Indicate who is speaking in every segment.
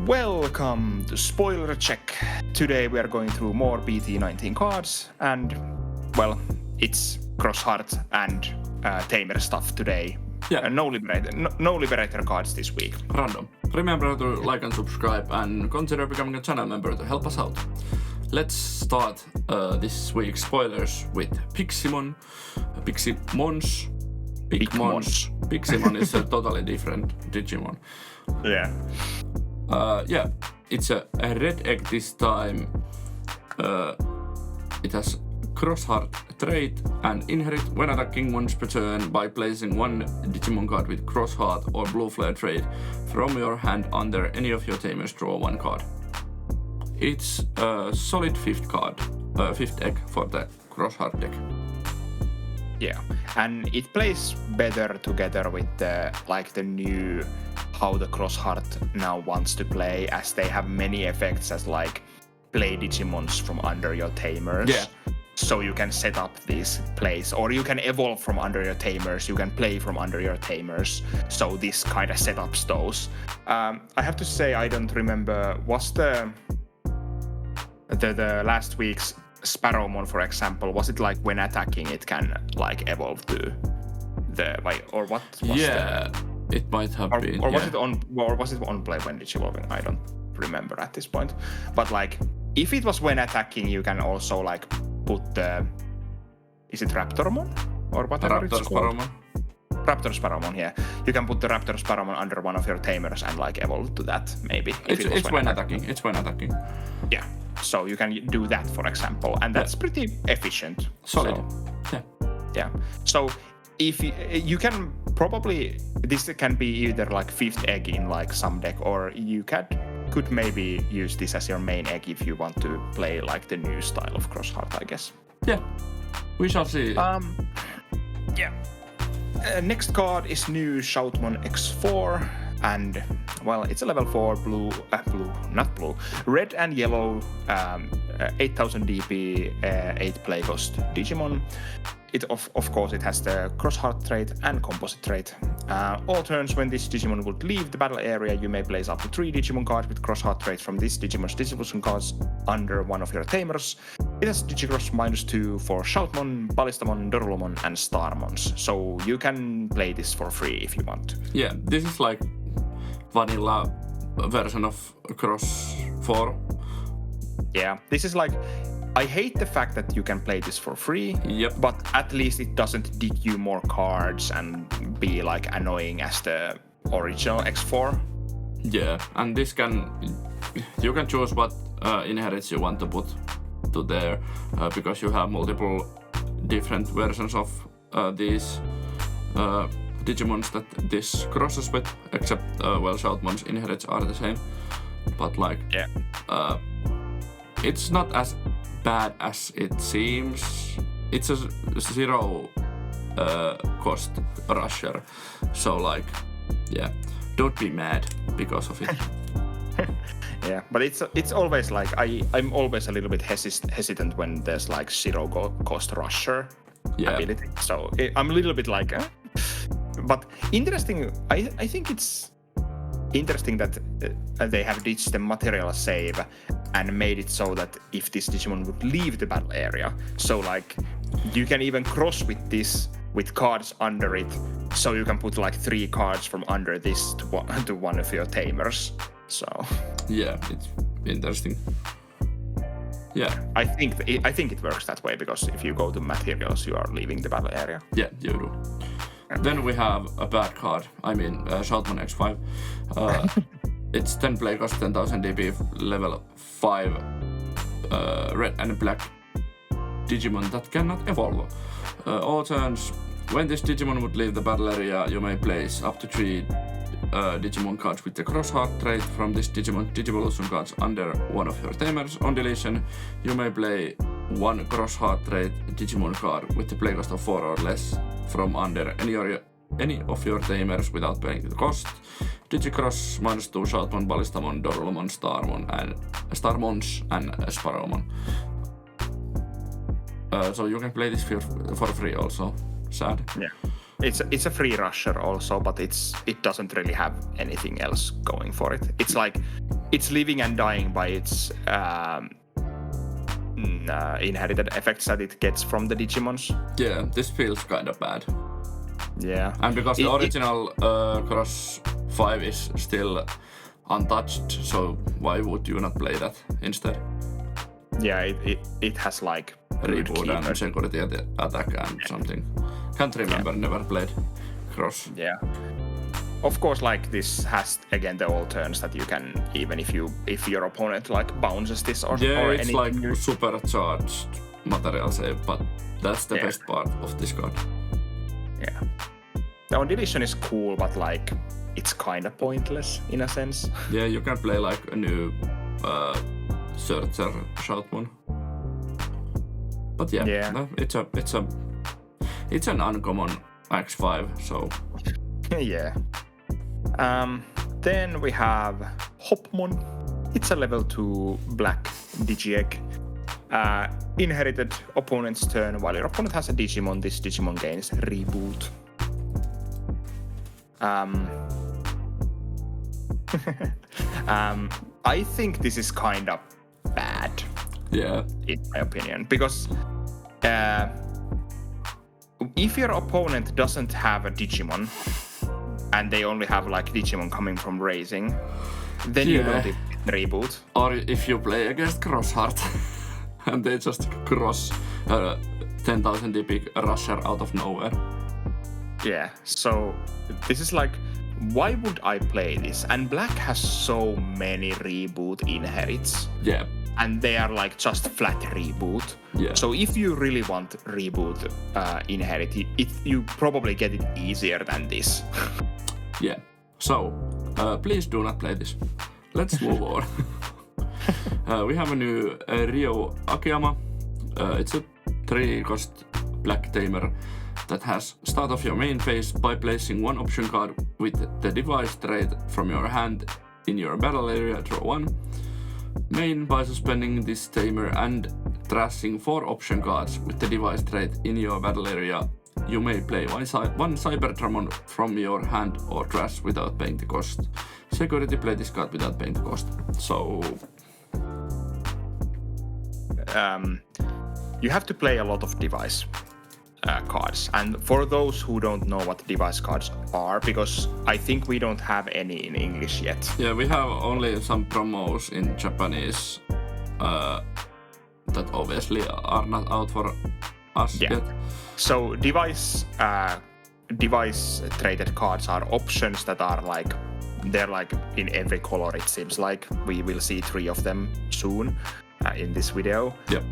Speaker 1: Welcome to Spoiler Check. Today we are going through more BT19 cards and, well, it's cross-heart and tamer stuff today.
Speaker 2: Yeah.
Speaker 1: No Liberator cards this week.
Speaker 2: Random. Remember to like and subscribe and consider becoming a channel member to help us out. Let's start this week's spoilers with Piximon. Piximon is a totally different Digimon.
Speaker 1: Yeah.
Speaker 2: It's a red egg this time. It has cross-heart trait and inherit when attacking once per turn by placing one Digimon card with cross-heart or blue flare trait from your hand under any of your tamers. Draw one card. It's a solid fifth egg for the cross-heart deck.
Speaker 1: Yeah, and it plays better together with the new how the cross-heart now wants to play, as they have many effects as play Digimons from under your tamers.
Speaker 2: Yeah.
Speaker 1: So you can set up these plays, or you can evolve from under your tamers, you can play from under your tamers. So this kind of setups those. I have to say, I don't remember, was the last week's Sparrowmon, for example, was it when attacking it can evolve to the or what was
Speaker 2: it might have been.
Speaker 1: Or was it on play when it's evolving? I don't remember at this point. But if it was when attacking, you can also put the, is it Raptormon or whatever it's called? Raptor Sparrowmon, yeah. You can put the Raptor Sparrowmon under one of your tamers and evolve to that, maybe.
Speaker 2: It's when attacking. It's when attacking.
Speaker 1: Yeah. So you can do that, for example, and that's pretty efficient.
Speaker 2: Solid.
Speaker 1: So, yeah. So if you can probably, this can be either fifth egg in some deck, or you could maybe use this as your main egg if you want to play the new style of cross-heart, I guess.
Speaker 2: Yeah. We shall see.
Speaker 1: Yeah. Next card is new Shoutmon X4. And, well, it's a level 4 red and yellow, 8000 DP, 8 play cost Digimon. It of course it has the cross-heart trait and composite trait. All turns when this Digimon would leave the battle area, you may place up to 3 Digimon cards with cross-heart traits from this Digimon's distribution cards under one of your tamers. It has Digicross -2 for Shoutmon, Ballistamon, Dorulomon, and Starmons. So you can play this for free if you want.
Speaker 2: Yeah, this is vanilla version of Cross 4.
Speaker 1: Yeah, this is I hate the fact that you can play this for free.
Speaker 2: Yep.
Speaker 1: But at least it doesn't dig you more cards and be annoying as the original X4.
Speaker 2: Yeah, and this you can choose what inherits you want to put to there, because you have multiple different versions of these Digimons that this crosses with, except Shoutmon's inherits are the same. But it's not as bad as it seems. It's a 0 cost rusher, so don't be mad because of it.
Speaker 1: Yeah, but it's always I'm always a little bit hesitant when there's 0 cost rusher ability. So I'm a little bit but interesting. I think it's interesting that they have ditched the material save and made it so that if this Digimon would leave the battle area, so you can even cross with this with cards under it, so you can put 3 cards from under this to one of your tamers. So
Speaker 2: yeah, it's interesting. Yeah,
Speaker 1: I think it works that way, because if you go to materials, you are leaving the battle area.
Speaker 2: Yeah, you do. Then we have a bad card. I mean, Shoutmon X5. It's 10 play cost, 10,000 DP, level 5, red and black Digimon that cannot evolve. All turns, when this Digimon would leave the battle area, you may place up to 3 Digimon cards with the cross-heart trait from this Digimon Digivolution cards under one of your tamers. On deletion, you may play 1 cross-heart trait Digimon card with the play cost of 4 or less from under any of your tamers without paying the cost. Digicross -2 Shoutmon, Ballistamon, Dorulomon, Starmons, and Sparrowmon. So you can play this for free also. Sad.
Speaker 1: Yeah. it's a free rusher also, but it doesn't really have anything else going for it. It's like it's living and dying by its inherited effects that it gets from the Digimons.
Speaker 2: Yeah, this feels kind of bad.
Speaker 1: Yeah.
Speaker 2: And because the original Xros 5 is still untouched, so why would you not play that instead?
Speaker 1: Yeah, it has like
Speaker 2: reboot and security attack and something. Can't remember, never played Xros.
Speaker 1: Yeah. Of course, like this has again the all turns that you can, even if your opponent like bounces this or
Speaker 2: it's
Speaker 1: anything.
Speaker 2: like supercharged material save, but that's the best part of this card.
Speaker 1: Yeah. The on division is cool, but like it's kind of pointless in a sense.
Speaker 2: Yeah, you can play like a new Searcher Shoutmon. But no, it's an uncommon X5, so
Speaker 1: yeah. Then we have Hopmon. It's a level 2 black Digiegg. Inherited opponent's turn. While your opponent has a Digimon, this Digimon gains reboot. I think this is kind of bad.
Speaker 2: Yeah.
Speaker 1: In my opinion. Because if your opponent doesn't have a Digimon, and they only have like Digimon coming from raising, then you don't even reboot.
Speaker 2: Or if you play against Crossheart and they just cross 10,000 DP rusher out of nowhere.
Speaker 1: Yeah, so this is like, why would I play this? And black has so many reboot inherits.
Speaker 2: Yeah.
Speaker 1: And they are like just flat reboot.
Speaker 2: Yeah.
Speaker 1: So if you really want reboot inherit, you probably get it easier than this.
Speaker 2: Yeah. So, please do not play this. Let's move on. We have a new Ryo Akiyama. It's a 3-cost black tamer that has start of your main phase by placing one option card with the device trait from your hand in your battle area, draw 1. Main by suspending this tamer and trashing 4 option cards with the device trait in your battle area. You may play one Cyberdramon from your hand or trash without paying the cost. Security, play this card without paying the cost. So
Speaker 1: you have to play a lot of device cards. And for those who don't know what device cards are, because I think we don't have any in English yet.
Speaker 2: Yeah, we have only some promos in Japanese that obviously are not out for us yet.
Speaker 1: So device traded cards are options that are like, they're like in every color, it seems like. We will see 3 of them soon in this video.
Speaker 2: Yep.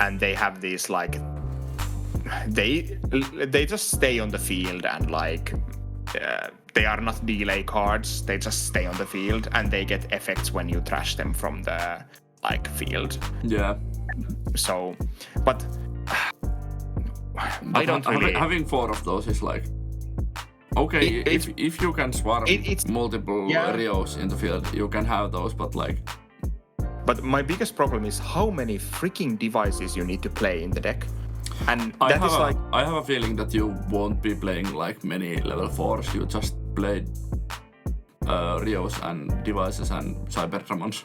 Speaker 1: And they have these like, they just stay on the field and like they are not delay cards, they just stay on the field and they get effects when you trash them from the like field.
Speaker 2: Yeah.
Speaker 1: So, but I don't really...
Speaker 2: Having 4 of those is like, okay, if you can swarm multiple Rios in the field, you can have those, but like...
Speaker 1: But my biggest problem is how many freaking devices you need to play in the deck. And I
Speaker 2: have a feeling that you won't be playing like many level 4s, you just play Rios and devices and Cyberdramons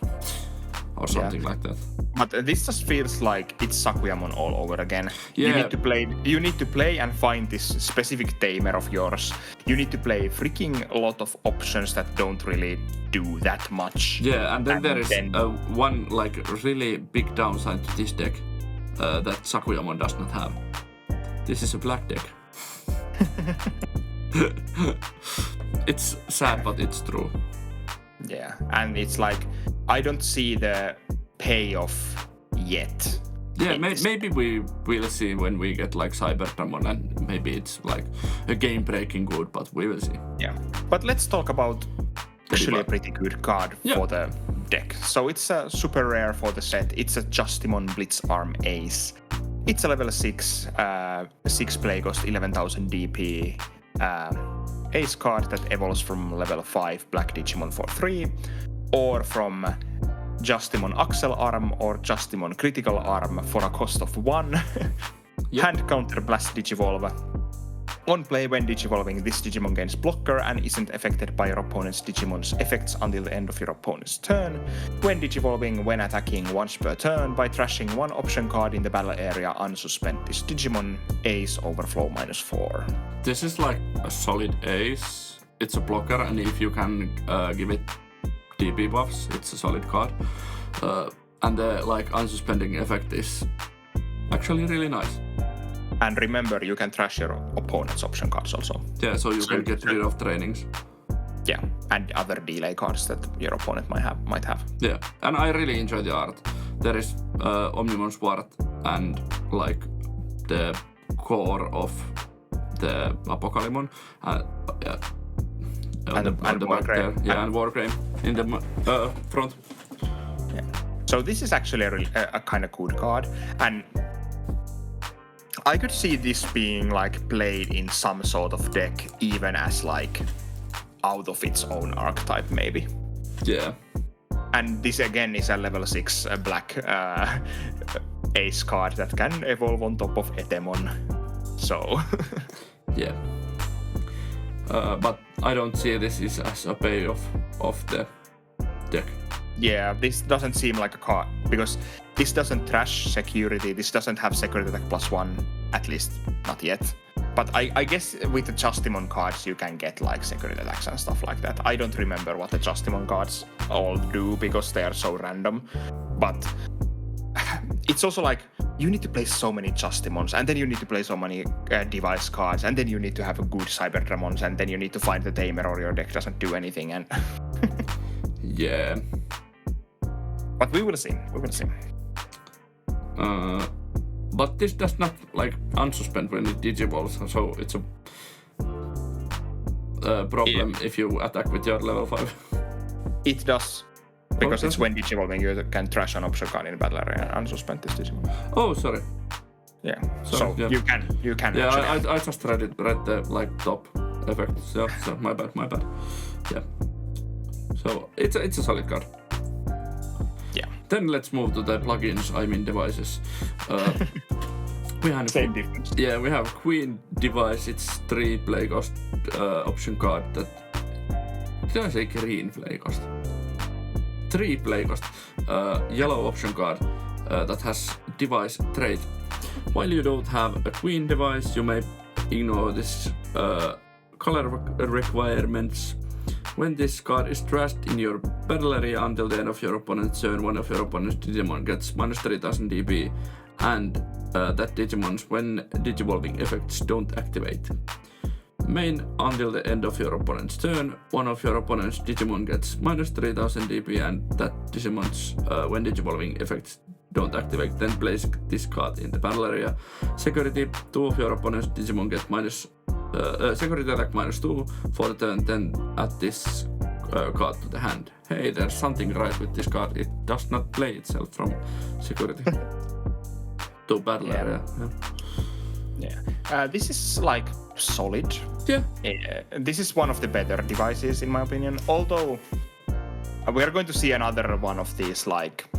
Speaker 2: or something like that.
Speaker 1: But this just feels like it's Sakuyamon all over again.
Speaker 2: Yeah.
Speaker 1: You need to play and find this specific tamer of yours. You need to play freaking a lot of options that don't really do that much.
Speaker 2: Yeah, and then there is one like really big downside to this deck that Sakuyamon does not have. This is a black deck. It's sad, but it's true.
Speaker 1: Yeah, and it's like, I don't see the payoff yet.
Speaker 2: Yeah, maybe we will see when we get like Cyberdramon, and maybe it's like a game-breaking good, but we will see.
Speaker 1: Yeah, but let's talk about actually a pretty good card for the deck. So it's a super rare for the set. It's a Justimon Blitzarm Ace. It's a level 6 play cost 11,000 DP Ace card that evolves from level 5 Black Digimon for 3, or from Justimon Axel Arm or Justimon Critical Arm for a cost of 1. Hand counter Blast Digivolve. On play, when Digivolving, this Digimon gains blocker and isn't affected by your opponent's Digimon's effects until the end of your opponent's turn. When Digivolving, when attacking once per turn, by trashing one option card in the battle area, unsuspend this Digimon. Ace overflow -4.
Speaker 2: This is like a solid ace. It's a blocker, and if you can give it DP buffs, it's a solid card. And the like unsuspending effect is actually really nice.
Speaker 1: And remember, you can trash your opponent's option cards also.
Speaker 2: Yeah, so you can get rid of trainings.
Speaker 1: Yeah, and other delay cards that your opponent might have.
Speaker 2: Yeah, and I really enjoy the art. There is Omnimon Support and like the core of the Apocalypse.
Speaker 1: And
Speaker 2: the back there. Yeah, and Wargrave in the front.
Speaker 1: Yeah. So this is actually a kind of good card, and I could see this being like played in some sort of deck, even as like out of its own archetype, maybe.
Speaker 2: Yeah.
Speaker 1: And this again is a level 6 black ace card that can evolve on top of Etemon. So.
Speaker 2: Yeah. But I don't see this as a payoff of the deck.
Speaker 1: Yeah, this doesn't seem like a card, because this doesn't trash security, this doesn't have security attack +1, at least not yet. But I guess with the Justimon cards you can get like security attacks and stuff like that. I don't remember what the Justimon cards all do because they are so random. But it's also like you need to play so many Justimons, and then you need to play so many device cards, and then you need to have a good Cyberdramons, and then you need to find the Tamer or your deck doesn't do anything. And
Speaker 2: yeah.
Speaker 1: But we will see.
Speaker 2: But this does not like unsuspend when it digivolves, so it's a problem if you attack with your level 5.
Speaker 1: It does, because it's when digivolving you can trash an option card in battle area and unsuspend this Digimon.
Speaker 2: Oh, sorry.
Speaker 1: Yeah. So yeah. You can.
Speaker 2: Yeah, I just read the like top effect. So my bad. Yeah. So it's a solid card.
Speaker 1: Yeah.
Speaker 2: Then let's move to the plugins, devices. We have
Speaker 1: same difference.
Speaker 2: Yeah, we have Queen device. It's 3 play cost option card that. Did I say green play cost? 3 play cost yellow option card that has device trait. While you don't have a Queen device, you may ignore this color requirements. When this card is trashed in your battle area until the end of your opponent's turn, one of your opponent's Digimon gets -3000 DP, and that Digimon's when Digivolving effects don't activate. Main until the end of your opponent's turn, one of your opponent's Digimon gets -3000 DP, and that Digimon's when Digivolving effects don't activate, then place this card in the battle area. Security, 2 of your opponent's Digimon get security attack -2 for the turn, then add this card to the hand. Hey, there's something right with this card. It does not play itself from security to battle area.
Speaker 1: Yeah. This is like solid.
Speaker 2: Yeah.
Speaker 1: This is one of the better devices in my opinion. Although we are going to see another one of these like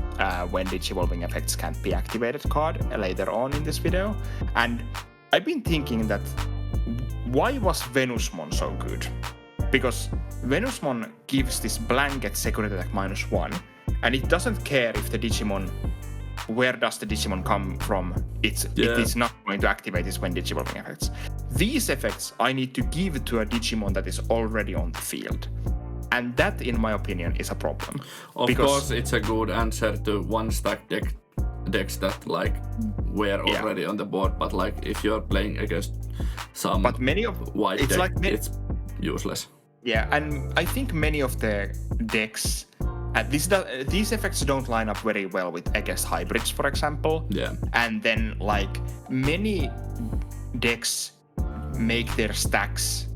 Speaker 1: when Digivolving effects can't be activated card later on in this video. And I've been thinking that why was Venusmon so good? Because Venusmon gives this blanket security attack -1, and it doesn't care if the Digimon, where does the Digimon come from, it is not going to activate this when Digivolving effects. These effects I need to give to a Digimon that is already on the field. And that, in my opinion, is a problem.
Speaker 2: Of course, it's a good answer to one-stack decks that like were already on the board, but like if you're playing against some white deck, it's useless.
Speaker 1: Yeah, and I think many of the decks, these effects don't line up very well with against hybrids, for example.
Speaker 2: Yeah.
Speaker 1: And then like many decks make their stacks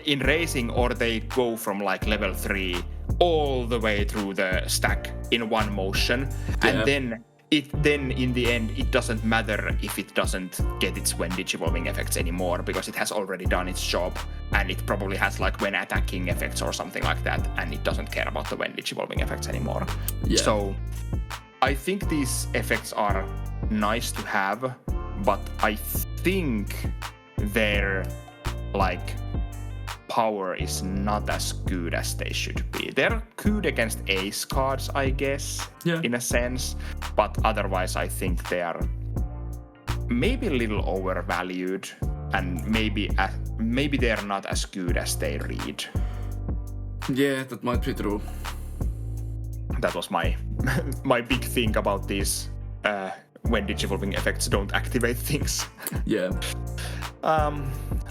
Speaker 1: in racing, or they go from like level 3 all the way through the stack in one motion, and then in the end it doesn't matter if it doesn't get its when Digivolving effects anymore, because it has already done its job, and it probably has like when attacking effects or something like that, and it doesn't care about the when Digivolving effects anymore. So I think these effects are nice to have, but I think their like power is not as good as they should be. They're good against ace cards, I guess, in a sense, but otherwise I think they are maybe a little overvalued, and maybe they're not as good as they read.
Speaker 2: Yeah, that might be true.
Speaker 1: That was my big thing about these when digivolving effects don't activate things.
Speaker 2: Yeah.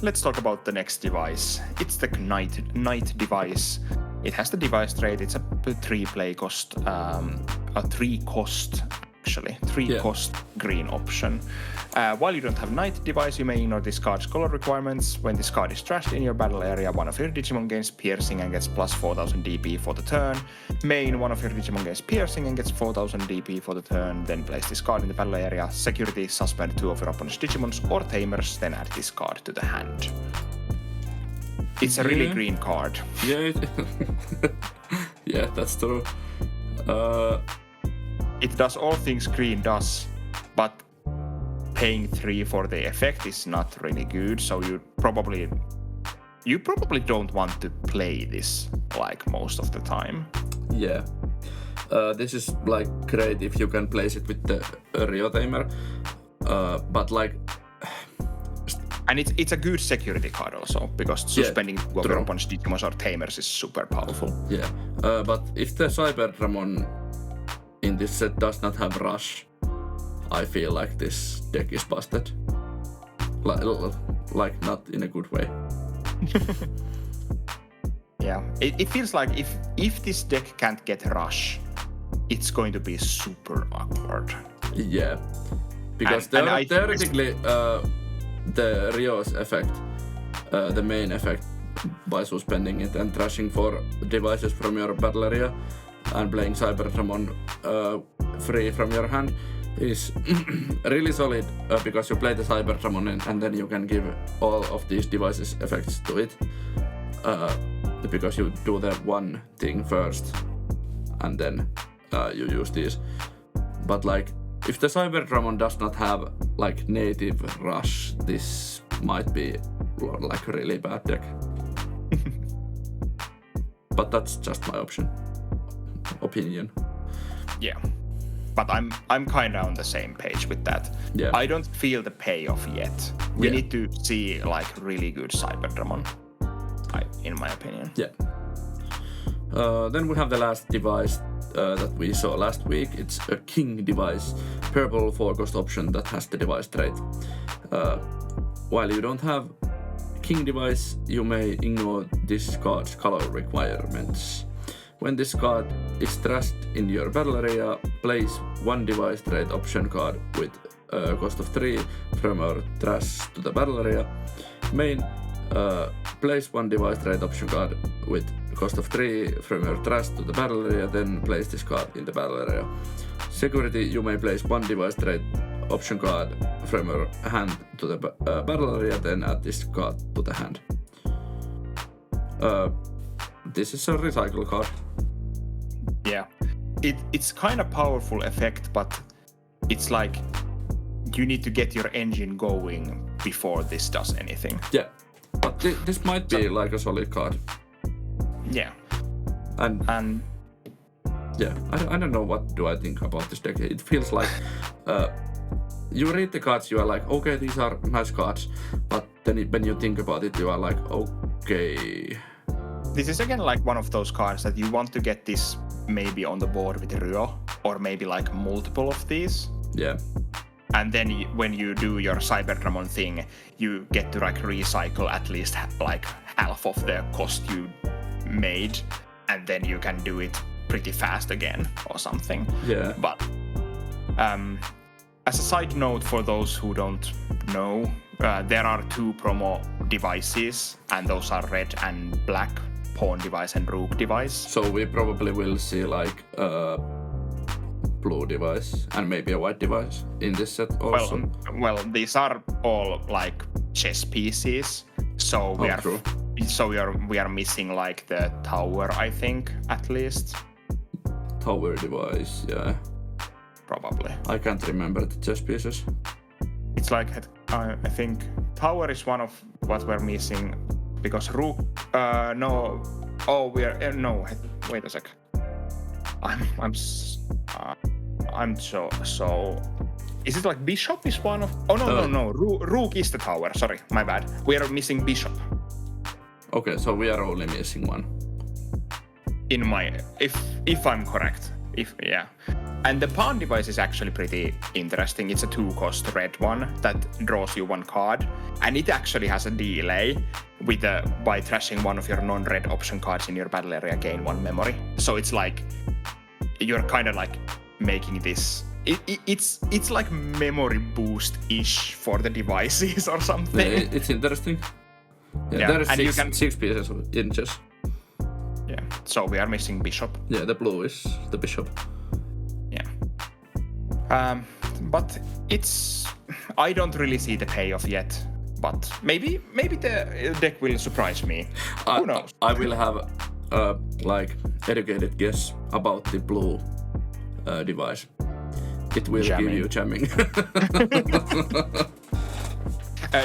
Speaker 1: Let's talk about the next device. It's the Knight device. It has the device trait. It's a 3 cost green option. While you don't have Knight device, you may ignore this card's color requirements. When this card is trashed in your battle area, one of your Digimon gains piercing and gets plus 4000 DP for the turn. Main, one of your Digimon gains piercing and gets 4000 DP for the turn. Then place this card in the battle area. Security, suspend 2 of your opponent's Digimons or Tamers, then add this card to the hand. It's a really green card.
Speaker 2: Yeah, yeah, that's true.
Speaker 1: It does all things green does, but paying 3 for the effect is not really good, so you probably don't want to play this like most of the time.
Speaker 2: Yeah. This is like great if you can place it with the Rio Tamer, but like...
Speaker 1: And it's a good security card also, because suspending your opponent's Digimons or Tamers is super powerful.
Speaker 2: Yeah, but if the Cyberdramon in this set does not have Rush, I feel like this deck is busted. Like not in a good way.
Speaker 1: Yeah, it feels like if this deck can't get Rush, it's going to be super awkward.
Speaker 2: Yeah, because theoretically the Rio's effect, the main effect by suspending it and trashing 4 devices from your battle area and playing Cyberdramon free from your hand is really solid, because you play the Cyberdramon and then you can give all of these devices effects to it, because you do the one thing first and then you use these. But like, if the Cyberdramon does not have like native Rush, this might be like a really bad deck. But that's just my opinion.
Speaker 1: Yeah, but I'm kind of on the same page with that.
Speaker 2: Yeah.
Speaker 1: I don't feel the payoff yet. We need to see like really good Cyberdramon, in my opinion.
Speaker 2: Yeah. Then we have the last device that we saw last week. It's a King device, purple 4-cost option that has the device trait. While you don't have King device, you may ignore this card's color requirements. When this card is trashed in your battle area, place 1 device trait option card with a cost of 3 from your trash to the battle area. Main, place 1 device trait option card with cost of 3 from your trash to the battle area, then place this card in the battle area. Security, you may place 1 device trait option card from your hand to the battle area, then add this card to the hand. This is a recycle card.
Speaker 1: Yeah, it's kind of powerful effect, but it's like you need to get your engine going before this does anything.
Speaker 2: Yeah, but this might be like a solid card.
Speaker 1: Yeah,
Speaker 2: and yeah, I don't know what do I think about this deck. It feels like you read the cards, you are like, okay, these are nice cards, but then when you think about it, you are like, okay.
Speaker 1: This is again like one of those cards that you want to get this maybe on the board with Ryo, or maybe like multiple of these.
Speaker 2: Yeah.
Speaker 1: And then when you do your Cyberdramon thing, you get to like recycle at least like half of the cost you made, and then you can do it pretty fast again or something.
Speaker 2: Yeah.
Speaker 1: But as a side note for those who don't know, there are 2 promo devices, and those are red and black, pawn device and rook device. So
Speaker 2: we probably will see like a blue device and maybe a white device in this set also.
Speaker 1: Well, these are all like chess pieces, so we are missing like the tower, I think, at least.
Speaker 2: Tower device, yeah.
Speaker 1: Probably.
Speaker 2: I can't remember the chess pieces.
Speaker 1: it's like I think tower is one of what we're missing because rook. No. Oh, we're no. Wait a sec. I'm so. Is it like bishop is one of? Oh no. Rook is the tower. Sorry, my bad. We are missing bishop.
Speaker 2: Okay, so we are only missing one.
Speaker 1: In my, if I'm correct, yeah. And the pawn device is actually pretty interesting. It's a 2-cost red one that draws you one card, and it actually has a delay by trashing one of your non-red option cards in your battle area, gain 1 memory. So it's like you're kind of like making this. It's like memory boost-ish for the devices or something.
Speaker 2: Yeah, it's interesting. Yeah, there is 6 pieces of inches.
Speaker 1: Yeah, so we are missing bishop.
Speaker 2: Yeah, the blue is the bishop.
Speaker 1: Yeah. But I don't really see the payoff yet. But maybe the deck will surprise me. Who knows?
Speaker 2: I will have educated guess about the blue device. It will give you jamming.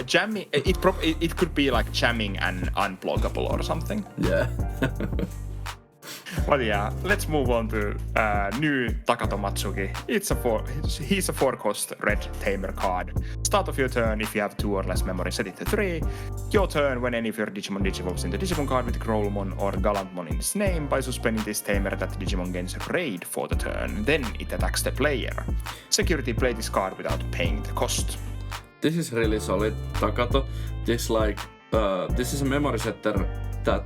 Speaker 1: Jamming. It could be like jamming and unblockable or something.
Speaker 2: Yeah.
Speaker 1: But yeah, let's move on to new Takato Matsuki. He's a 4-cost red tamer card. Start of your turn, if you have 2 or less memory, set it to 3. Your turn, when any of your Digimon digivolves into Digimon card with Growlmon or Gallantmon in its name, by suspending this tamer, that Digimon gains raid for the turn. Then it attacks the player. Security, play this card without paying the cost.
Speaker 2: This is really solid, Takato. This is a memory setter that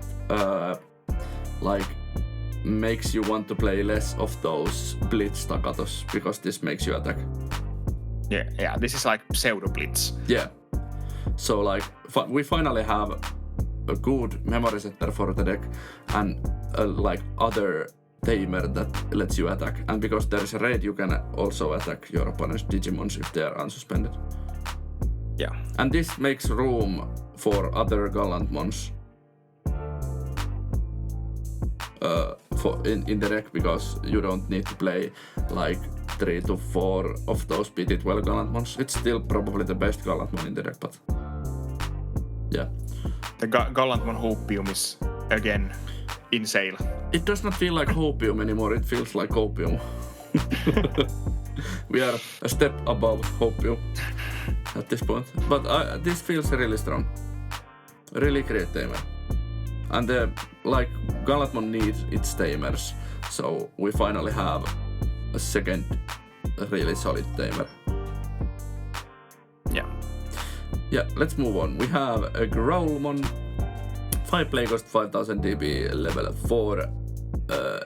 Speaker 2: makes you want to play less of those blitz Takatos because this makes you attack.
Speaker 1: Yeah, this is like pseudo blitz.
Speaker 2: Yeah. So we finally have a good memory setter for the deck and other tamer that lets you attack. And because there is a raid, you can also attack your opponent's Digimons if they are unsuspended.
Speaker 1: Yeah.
Speaker 2: And this makes room for other Gallantmons in the deck because you don't need to play 3 to 4 of those BT12 Gallantmons. It's still probably the best Gallantmon in the deck, but yeah.
Speaker 1: The Gallantmon Copium is again in sale.
Speaker 2: It does not feel like Copium anymore, it feels like Copium. We are a step above Copium at this point. But this feels really strong. Really great tamer. And Gallantmon needs its tamers, so we finally have a second really solid tamer. Yeah, let's move on. We have a Growlmon, 5 play cost, 5000 DB, level 4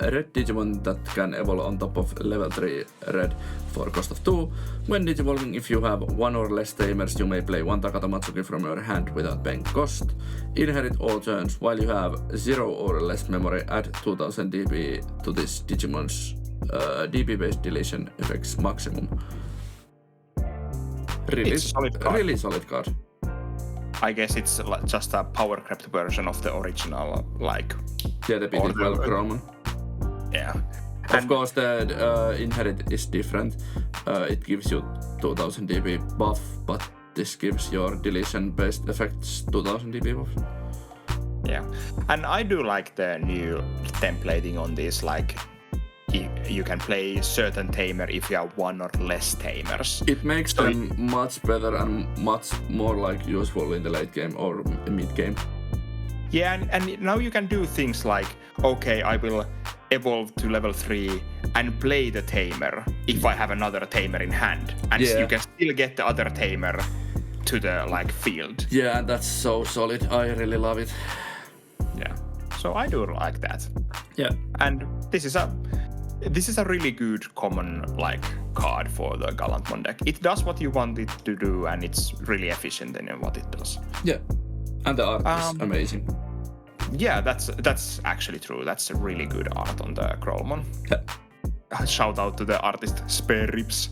Speaker 2: red Digimon that can evolve on top of level 3 red for cost of 2. When digivolving, if you have 1 or less tamers, you may play 1 Takato Matsuki from your hand without paying cost. Inherit all turns. While you have 0 or less memory, add 2000 DB to this Digimon's DB-based deletion effects maximum. Really solid card.
Speaker 1: I guess it's just a power crept version of the original,
Speaker 2: the BT12 Growlmon.
Speaker 1: Yeah.
Speaker 2: Of course, the inherit is different. It gives you 2000 dB buff, but this gives your deletion-based effects 2000 dB buff.
Speaker 1: Yeah, and I do like the new templating on this, you can play certain tamer if you have 1 or less tamers.
Speaker 2: It makes them much better and much more useful in the late game or mid game.
Speaker 1: Yeah, and now you can do things like, okay, I will evolve to level 3 and play the tamer if I have another tamer in hand. And you can still get the other tamer to the field.
Speaker 2: Yeah, and that's so solid. I really love it.
Speaker 1: Yeah, so I do like that.
Speaker 2: Yeah.
Speaker 1: And this is a really good common card for the Gallantmon deck. It does what you want it to do, and it's really efficient in what it does.
Speaker 2: Yeah, and the art is amazing.
Speaker 1: Yeah, that's actually true. That's a really good art on the Growlmon.
Speaker 2: Yeah.
Speaker 1: Shout out to the artist Spare Ribs.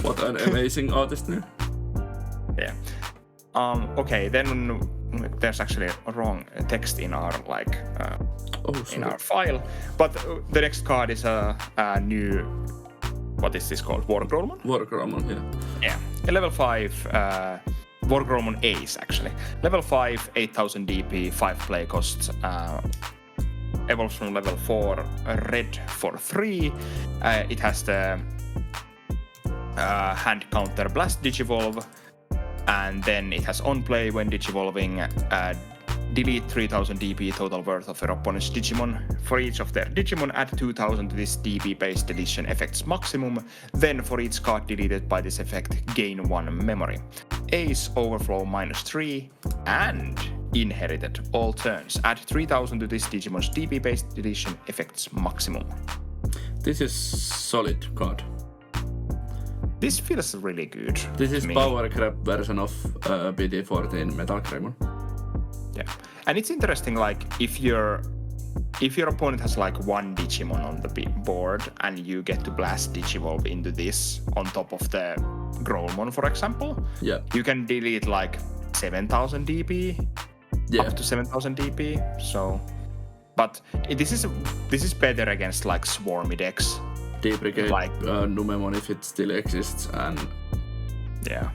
Speaker 2: What an amazing artist.
Speaker 1: Yeah. Okay, then there's actually a wrong text in our in our file. But the next card is a new what is this called? Wargrowlmon?
Speaker 2: Wargrowlmon, yeah.
Speaker 1: Yeah. A level 5 Wargrowlmon Ace, actually. Level 5, 8000 DP, 5 play cost. Evolves from level 4, red for 3. It has the hand counter blast digivolve. And then it has on play when digivolving. Delete 3000 DP total worth of your opponent's Digimon. For each of their Digimon, add 2000 to this DP-based deletion effect's maximum. Then for each card deleted by this effect, gain 1 memory. Ace overflow -3 and inherited all turns. Add 3000 to this Digimon's DP-based deletion effect's maximum.
Speaker 2: This is solid card.
Speaker 1: This feels really good.
Speaker 2: This is power grab version of BT19 DarkKnightmon.
Speaker 1: Yeah, and it's interesting. Like if your opponent has like 1 Digimon on the board, and you get to blast Digivolve into this on top of the Growlmon, for example.
Speaker 2: Yeah.
Speaker 1: You can delete like 7000 DP.
Speaker 2: Yeah.
Speaker 1: Up to 7000 DP. So, but this is better against like swarmy decks.
Speaker 2: Deprecate
Speaker 1: like
Speaker 2: Numemon if it still exists, and
Speaker 1: yeah.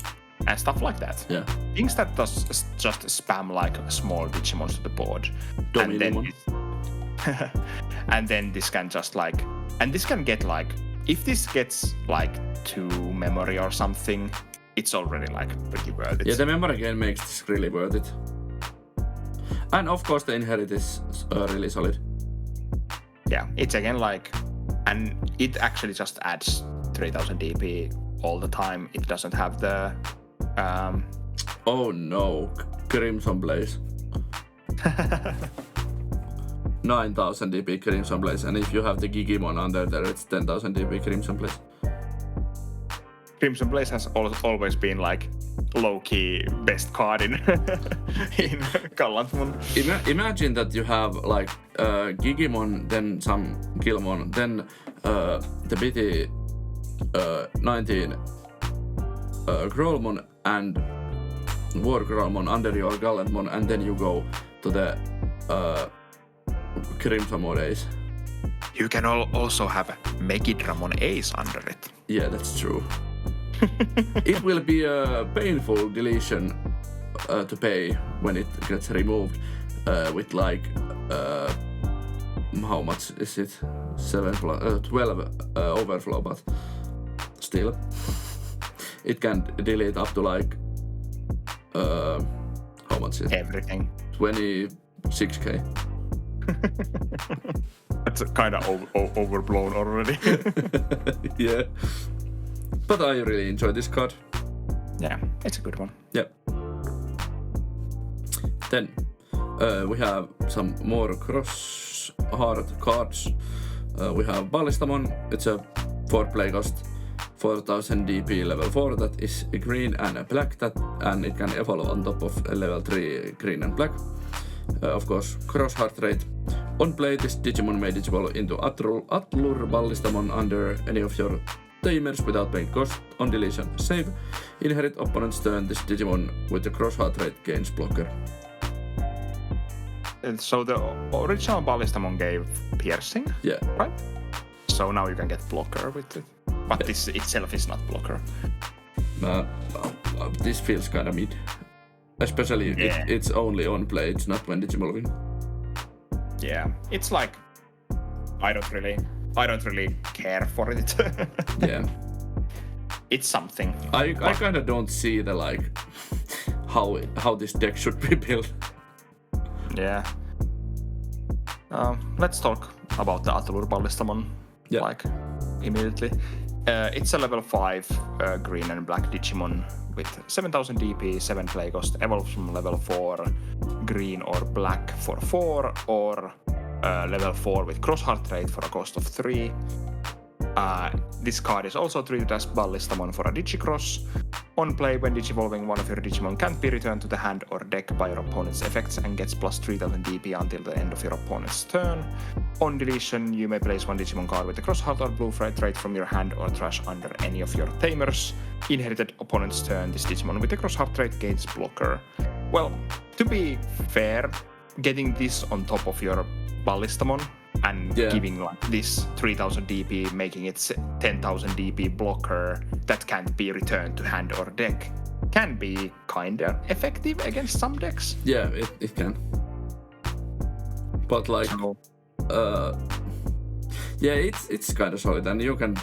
Speaker 1: And stuff like that.
Speaker 2: Yeah.
Speaker 1: Things that does just spam like small Digimons to the board. And then this can just like... And this can get like... If this gets like 2 memory or something, it's already like pretty worth it.
Speaker 2: Yeah, the memory again makes this really worth it. And of course the inherit is really solid.
Speaker 1: Yeah, it's again like... And it actually just adds 3000 DP all the time. It doesn't have the...
Speaker 2: Oh no, Crimson Blaze. 9000 DP Crimson Blaze, and if you have the Gigimon under there, it's 10,000 DP Crimson Blaze.
Speaker 1: Crimson Blaze has always been like low-key best card in Gallantmon.
Speaker 2: Imagine that you have like Gigimon, then some Gilmon, then the BT19 Growlmon and Wargrowlmon under your Gallantmon, and then you go to the Crimson Ace.
Speaker 1: You can also have Megidramon Ace under it.
Speaker 2: Yeah, that's true. It will be a painful deletion to pay when it gets removed with like how much is it? 12 overflow, but still it can delete up to like how much is it?
Speaker 1: Everything.
Speaker 2: 26k.
Speaker 1: That's kind of overblown already.
Speaker 2: Yeah. But I really enjoy this card.
Speaker 1: Yeah, it's a good one.
Speaker 2: Yeah. Then we have some more cross-hard cards. We have Ballistamon. It's a 4 play cost, 4000 DP level 4 that is green and black, and it can evolve on top of a level 3 green and black. Of course, cross heart rate. On play, this Digimon may digivolve into Atlur Ballistamon under any of your tamers without paying cost. On deletion, save. Inherit opponent's turn. This Digimon with the cross heart rate gains blocker.
Speaker 1: And so the original Ballistamon gave piercing,
Speaker 2: Yeah.
Speaker 1: right? So now you can get blocker with it. But yeah. This itself is not blocker.
Speaker 2: This feels kind of mid. Especially if it's only on play, it's not when digivolving.
Speaker 1: Yeah, it's like I don't really care for it.
Speaker 2: Yeah.
Speaker 1: It's something.
Speaker 2: I kind of don't see the like how this deck should be built.
Speaker 1: Yeah. Let's talk about the Atlur Ballistamon like immediately. It's a level 5 green and black Digimon with 7000 DP, 7 play cost, evolves from level 4 green or black for 4, or level 4 with cross heart rate for a cost of 3. This card is also treated as Ballistamon for a Digicross. On play, when digivolving, one of your Digimon can't be returned to the hand or deck by your opponent's effects and gets plus 3000 DP until the end of your opponent's turn. On deletion, you may place one Digimon card with a cross heart or blue fright trait from your hand or trash under any of your tamers. Inherited opponent's turn, this Digimon with a cross heart trait gains blocker. Well, to be fair, getting this on top of your Ballistamon and giving like this 3000 DP, making it 10,000 DP blocker that can't be returned to hand or deck can be kinda effective against some decks.
Speaker 2: Yeah, it can. But like, it's kind of solid, and you can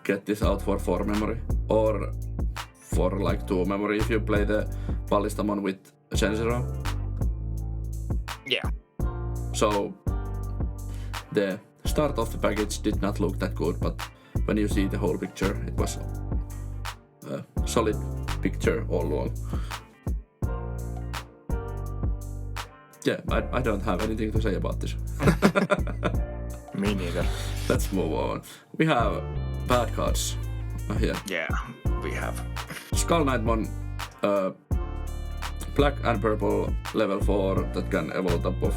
Speaker 2: get this out for 4 memory or for like 2 memory if you play the Ballistamon with Gensero.
Speaker 1: Yeah.
Speaker 2: So the start of the package did not look that good, but when you see the whole picture, it was a solid picture all along. Yeah, I don't have anything to say about this.
Speaker 1: Me neither.
Speaker 2: Let's move on. We have bad cards here.
Speaker 1: Yeah, we have.
Speaker 2: Gallantmon, black and purple level 4 that can evolve top of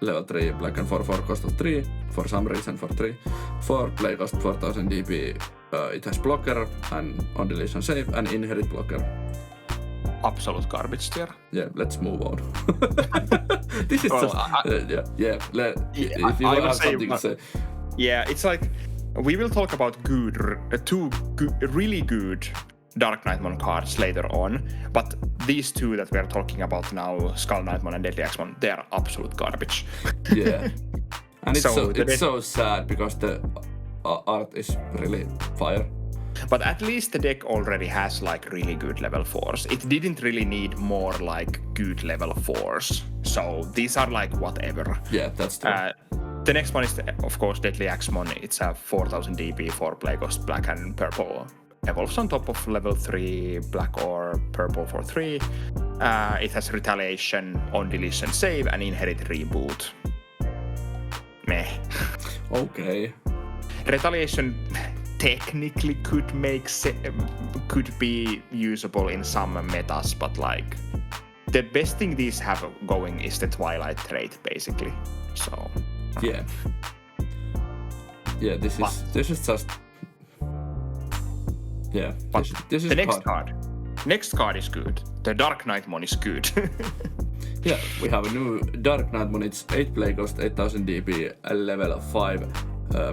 Speaker 2: level 3, black and 4 cost of 3, for some reason for 3. 4 play cost 4000 DP, it has blocker and on deletion save and inherit blocker.
Speaker 1: Absolute garbage tier.
Speaker 2: Yeah, let's move on. This is just... if you have something to say.
Speaker 1: Yeah, it's like, we will talk about really good DarkKnightmon cards later on, but these two that we are talking about now, Gallantmon and DeadlyAxemon, they are absolute garbage.
Speaker 2: Yeah. And it's so sad because the art is really fire.
Speaker 1: But at least the deck already has like really good level 4s. It didn't really need more like good level 4s. So these are like whatever.
Speaker 2: Yeah, that's true.
Speaker 1: The next one is, of course, DeadlyAxemon. It's a 4000 DP for play cost black and purple. Evolves on top of level 3, black or purple for 3. It has retaliation, on deletion save, and inherit reboot. Meh.
Speaker 2: Okay.
Speaker 1: Retaliation technically could be usable in some metas, but like the best thing these have going is the Twilight trait, basically. So
Speaker 2: yeah, this is just this is
Speaker 1: the next card. Next card is good. The DarkKnightmon is good.
Speaker 2: Yeah, we have a new DarkKnightmon. It's 8 play cost, 8000 DP, level 5.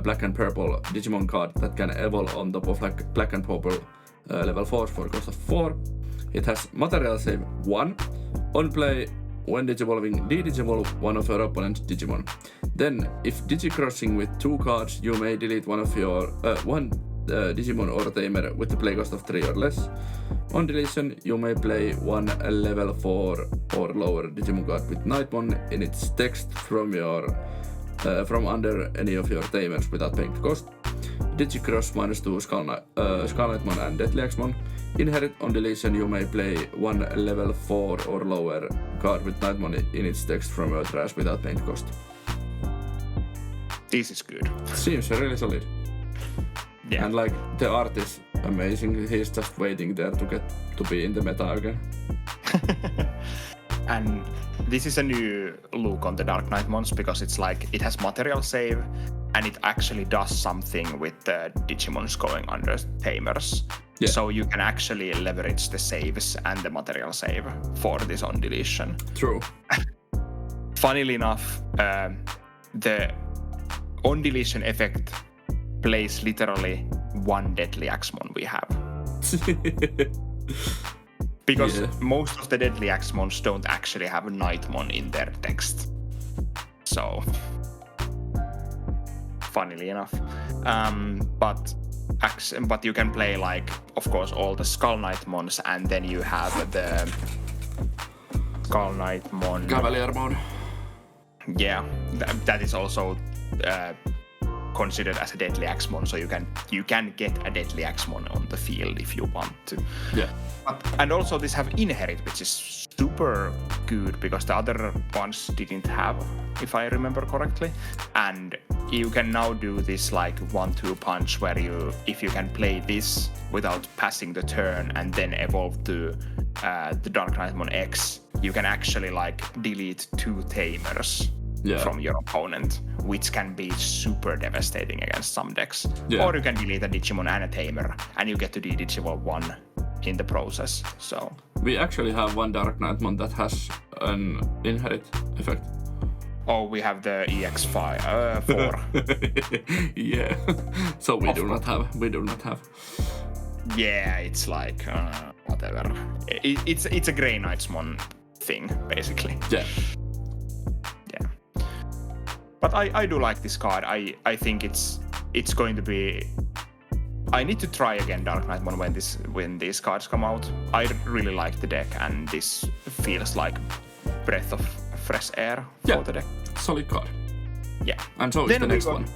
Speaker 2: Black and purple Digimon card that can evolve on top of like black and purple level 4 for cost of 4. It has material save 1. On play, when digivolving, de-digivolve one of your opponent's Digimon. Then, if digicrossing with 2 cards, you may delete one of your one Digimon or Tamer with the play cost of 3 or less. On deletion, you may play one level 4 or lower Digimon card with Knightmon in its text from from under any of your Tamers without paying the cost. Digicross -2 Gallantmon and DeadlyAxemon. Inherit on deletion, you may play one level 4 or lower card with Knightmon in its text from your trash without paying the cost.
Speaker 1: This is good.
Speaker 2: Seems really solid.
Speaker 1: Yeah.
Speaker 2: And like the art is amazing. He's just waiting there to get to be in the meta again.
Speaker 1: And this is a new look on the DarkKnightmons because it's like it has material save and it actually does something with the Digimons going under Tamers. Yeah. So you can actually leverage the saves and the material save for this on deletion.
Speaker 2: True.
Speaker 1: Funnily enough, the on deletion effect plays literally one DeadlyAxemon we have. Because most of the DeadlyAxemons don't actually have a Knightmon in their text. So, funnily enough. But you can play, like, of course, all the Gallantmons, and then you have the Gallantmon
Speaker 2: Cavalier mode.
Speaker 1: Yeah, that is also considered as a DeadlyAxemon, so you can get a DeadlyAxemon on the field if you want to.
Speaker 2: Yeah.
Speaker 1: And also this have inherit, which is super good because the other ones didn't have, if I remember correctly. And you can now do this like 1-2 punch where if you can play this without passing the turn and then evolve to the DarkKnightmon X, you can actually like delete 2 Tamers from your opponent, which can be super devastating against some decks. Yeah. Or you can delete a Digimon and a Tamer, and you get to de-digivolve 1 in the process. So
Speaker 2: we actually have one DarkKnightmon that has an inherit effect.
Speaker 1: Oh, we have the EX5 4.
Speaker 2: Yeah. So we do not have.
Speaker 1: Yeah, it's like whatever. It's a Grey Knightsmon thing, basically.
Speaker 2: Yeah.
Speaker 1: But I do like this card. I think it's going to be. I need to try again DarkKnightmon when these cards come out. I really like the deck, and this feels like breath of fresh air for the deck.
Speaker 2: Solid card.
Speaker 1: Yeah.
Speaker 2: And so is the next one.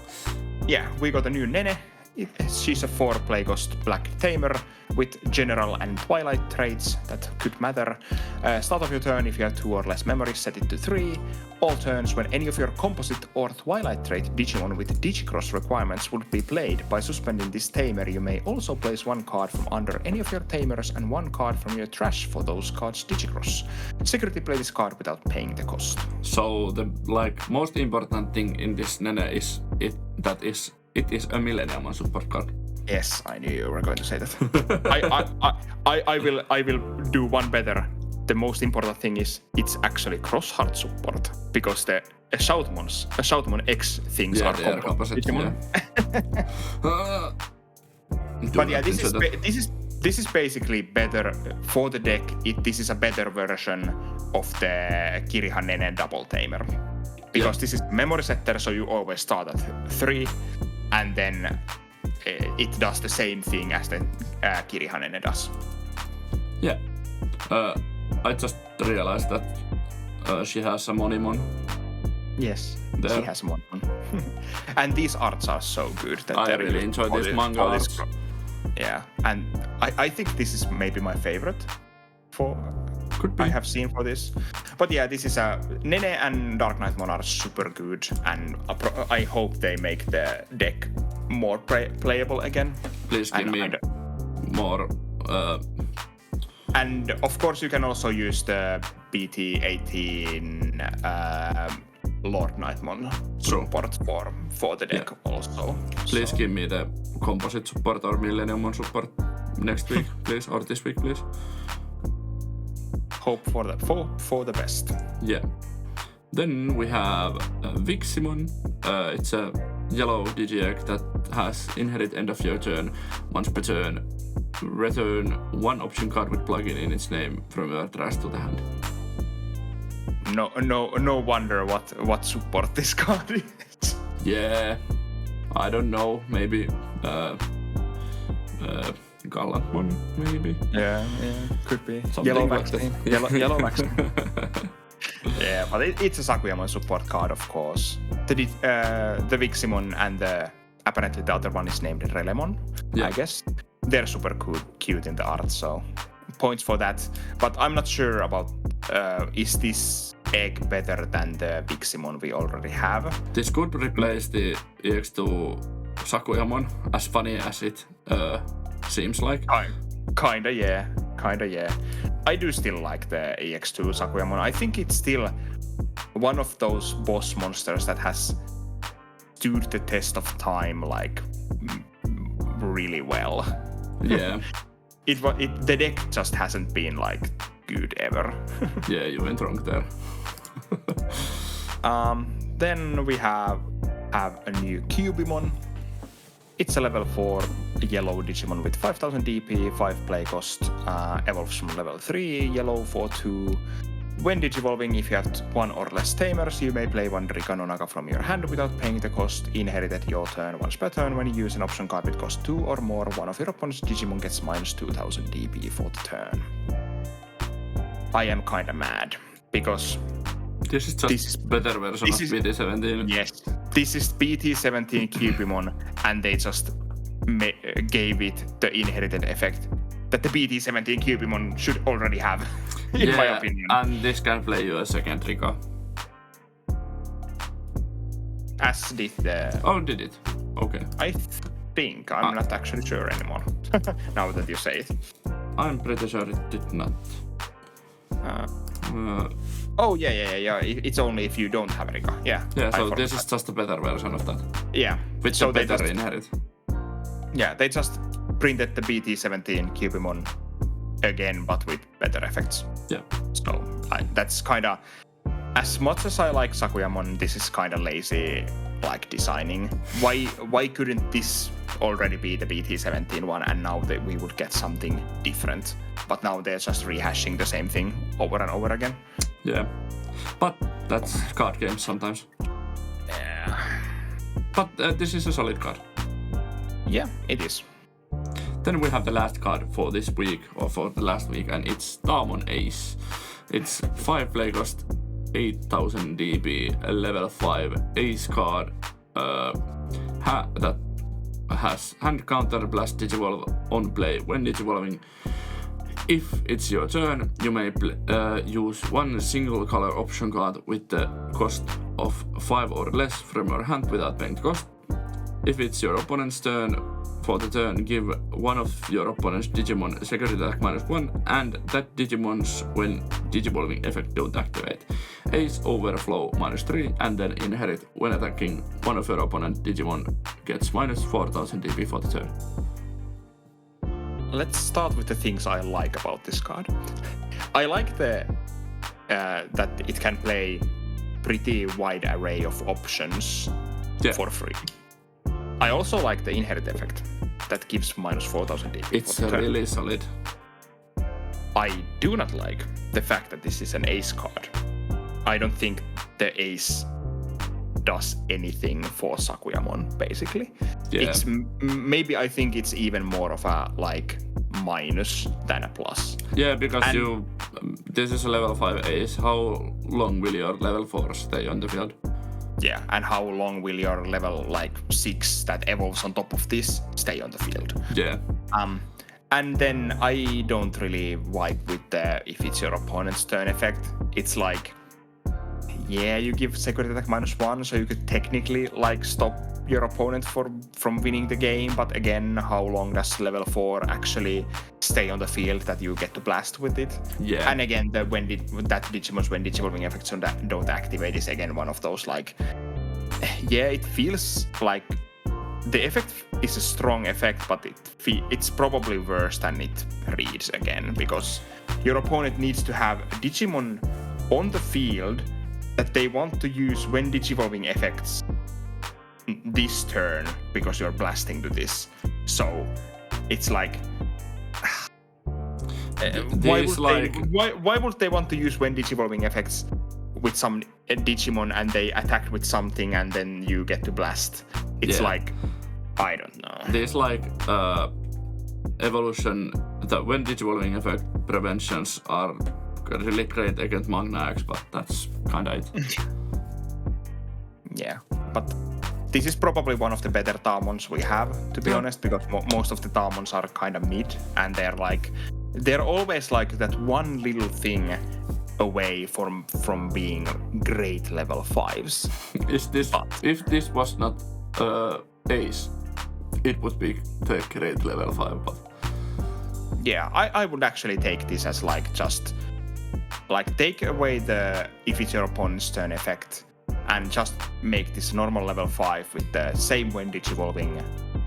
Speaker 1: Yeah, we got a new Nene. She's a 4 play cost black tamer with general and twilight traits that could matter. Start of your turn, if you have 2 or less memories, set it to 3. All turns when any of your composite or twilight trait Digimon with Digicross requirements would be played. By suspending this tamer, you may also place 1 card from under any of your tamers and 1 card from your trash for those cards Digicross. Security play this card without paying the cost. So
Speaker 2: the most important thing in this Nene is it is a Millennium support card.
Speaker 1: Yes, I knew you were going to say that. I will do one better. The most important thing is it's actually cross-heart support because the Shoutmon X things are composite. Yeah. But yeah, this is basically better for the deck. This is a better version of the Kiriha Nene double tamer because this is memory setter, so you always start at 3, and then it does the same thing as the Kiriha Nene does.
Speaker 2: Yeah. I just realized that she has a Monimon.
Speaker 1: Yes, she has a Monimon. And these arts are so good. That
Speaker 2: I really enjoy this manga arts.
Speaker 1: Yeah, and I think this is maybe my favorite I have seen for this. But yeah, this is a Nene and DarkKnightmon are super good, and I hope they make the deck more playable again.
Speaker 2: Please give me more.
Speaker 1: And of course, you can also use the BT19 Lord Knightmon support for the deck also.
Speaker 2: Please give me the composite support or Millennium support next week, please, or this week, please.
Speaker 1: Hope for the best.
Speaker 2: Yeah. Then we have Viximon. It's a yellow Digiegg that has inherit end of your turn. Once per turn, return 1 option card with plugin in its name from your trash to the hand.
Speaker 1: No wonder what support this card is.
Speaker 2: Yeah, I don't know. Maybe Gallantmon, maybe.
Speaker 1: Yeah, could be.
Speaker 2: Something yellow vaccine.
Speaker 1: Yellow vaccine. Yeah, but it's a Sakuyamon support card, of course. The Viximon and apparently the other one is named Relemon, I guess. They're super cute in the art, so points for that. But I'm not sure about is this egg better than the Viximon we already have?
Speaker 2: This could replace the EX2 Sakuyamon, as funny as it seems like.
Speaker 1: Kinda, yeah. I do still like the EX2 Sakuyamon. I think it's still one of those boss monsters that has stood the test of time, like, really well.
Speaker 2: Yeah.
Speaker 1: The deck just hasn't been, like, good ever.
Speaker 2: Yeah, you went wrong there.
Speaker 1: Then we have a new Cubimon. It's a level 4 yellow Digimon with 5000 DP, 5 play cost, evolves from level 3, yellow for 2. When digivolving, if you have 1 or less tamers, you may play 1 Rika no Naga from your hand without paying the cost. Inherited your turn once per turn. When you use an option card with cost 2 or more, one of your opponent's Digimon gets minus 2000 DP for the turn. I am kinda mad, because
Speaker 2: this is just better version of BT19.
Speaker 1: Yes, this is BT19 Cubimon, and they just gave it the inherited effect that the BT19 Cubimon should already have, in my opinion.
Speaker 2: And this can play you a second Rika.
Speaker 1: As did the...
Speaker 2: Oh, did it? Okay.
Speaker 1: I think. I'm not actually sure anymore, now that you say it.
Speaker 2: I'm pretty sure it did not.
Speaker 1: Oh, yeah. It's only if you don't have Rika. Yeah.
Speaker 2: Yeah, so this is just a better version of that.
Speaker 1: Yeah.
Speaker 2: With so the better inherit.
Speaker 1: Yeah, they just printed the BT19 Cubimon again, but with better effects.
Speaker 2: Yeah.
Speaker 1: So that's kinda... as much as I like Sakuyamon, this is kind of lazy, like designing. Why couldn't this already be the BT19 one, and now that we would get something different? But now they're just rehashing the same thing over and over again.
Speaker 2: Yeah, but that's card games sometimes.
Speaker 1: Yeah.
Speaker 2: But this is a solid card.
Speaker 1: Yeah, it is.
Speaker 2: Then we have the last card for this week, or for the last week, and it's Tamon Ace. It's 5 play cost, 8000 DB, a level 5 Ace card that has hand counter blast digivolve on play when digivolving. If it's your turn, you may use one single color option card with the cost of 5 or less from your hand without paying the cost. If it's your opponent's turn, for the turn, give one of your opponent's Digimon security attack -1, and that Digimon's when digivolving effect don't activate. Ace overflow -3, and then inherit when attacking one of your opponent's Digimon gets -4000 DP for the turn.
Speaker 1: Let's start with the things I like about this card. I like the that it can play pretty wide array of options for free. I also like the inherit effect that gives -4000 DP.
Speaker 2: It's really solid.
Speaker 1: I do not like the fact that this is an Ace card. I don't think the Ace does anything for Sakuyamon, basically.
Speaker 2: Yeah.
Speaker 1: It's maybe I think it's even more of a like minus than a plus.
Speaker 2: Yeah, because this is a level 5 Ace. How long will your level 4 stay on the field?
Speaker 1: Yeah, and how long will your level like 6 that evolves on top of this stay on the field?
Speaker 2: Yeah.
Speaker 1: And then I don't really vibe with the if it's your opponent's turn effect. It's like, yeah, you give security attack -1, so you could technically like stop your opponent from winning the game. But again, how long does level 4 actually stay on the field that you get to blast with it?
Speaker 2: Yeah.
Speaker 1: And again, that Digimon's when digivolving effects don't activate is again one of those like, yeah, it feels like the effect is a strong effect, but it's probably worse than it reads again, because your opponent needs to have a Digimon on the field that they want to use when digivolving effects this turn, because you're blasting to this. So it's like, why would they want to use when digivolving effects with some Digimon and they attack with something and then you get to blast? It's like, I don't know.
Speaker 2: There's like evolution that when digivolving effect preventions are really great against Magna X, but that's kind of it.
Speaker 1: Yeah, but this is probably one of the better Tamons we have, to be honest, because most of the Tamons are kind of mid, and they're always like that one little thing away from being great level 5s.
Speaker 2: If this was not Ace, it would be the great level 5, but
Speaker 1: yeah, I would actually take this as like just like take away the if it's your opponent's turn effect and just make this normal level 5 with the same when digivolving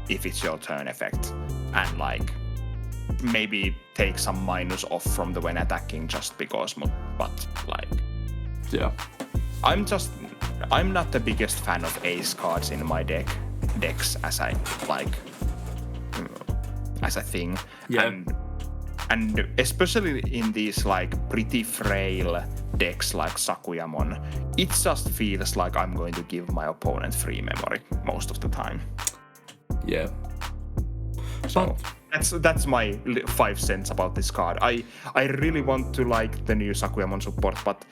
Speaker 1: if it's your turn effect, and like maybe take some minus off from the when attacking just because, but like,
Speaker 2: yeah,
Speaker 1: I'm not the biggest fan of Ace cards in my decks as I like as a thing.
Speaker 2: Yeah.
Speaker 1: And especially in these like pretty frail decks like Sakuyamon, it just feels like I'm going to give my opponent free memory most of the time.
Speaker 2: Yeah.
Speaker 1: So that's my 5 cents about this card. I really want to like the new Sakuyamon support, but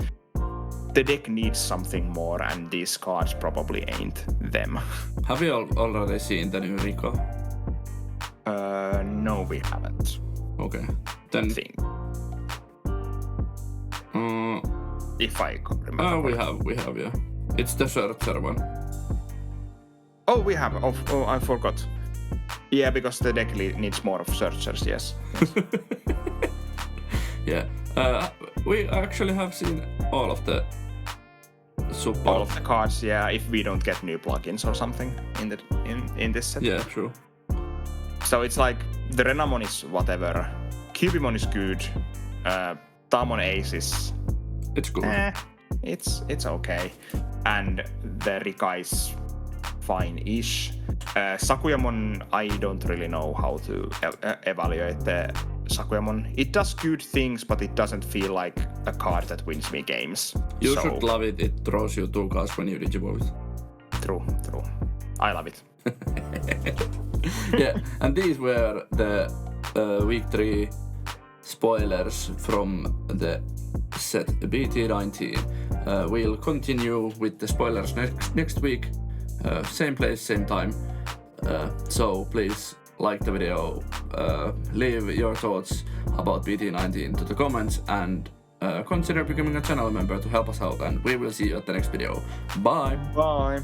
Speaker 1: the deck needs something more, and these cards probably ain't them.
Speaker 2: Have you already seen the new Rico?
Speaker 1: No, we haven't.
Speaker 2: Okay, then
Speaker 1: if I remember.
Speaker 2: We have, yeah. It's the searcher one.
Speaker 1: Oh, we have. Oh, I forgot. Yeah, because the deck needs more of searchers. Yes.
Speaker 2: Yeah. We actually have seen all of the support.
Speaker 1: All of the cards. Yeah, if we don't get new plugins or something in this set.
Speaker 2: Yeah, true.
Speaker 1: So it's like the Renamon is whatever. Copium is good. Tamon Ace is...
Speaker 2: It's good.
Speaker 1: it's okay. And the Rika is fine-ish. Sakuyamon, I don't really know how to evaluate the Sakuyamon. It does good things, but it doesn't feel like a card that wins me games.
Speaker 2: You should love it. It throws you 2 cards when you digivolve.
Speaker 1: True. I love it.
Speaker 2: Yeah, and these were the week 3 spoilers from the set BT19. We'll continue with the spoilers next week. Same place, same time. So please like the video, leave your thoughts about BT19 to the comments, and consider becoming a channel member to help us out, and we will see you at the next video. Bye!
Speaker 1: Bye!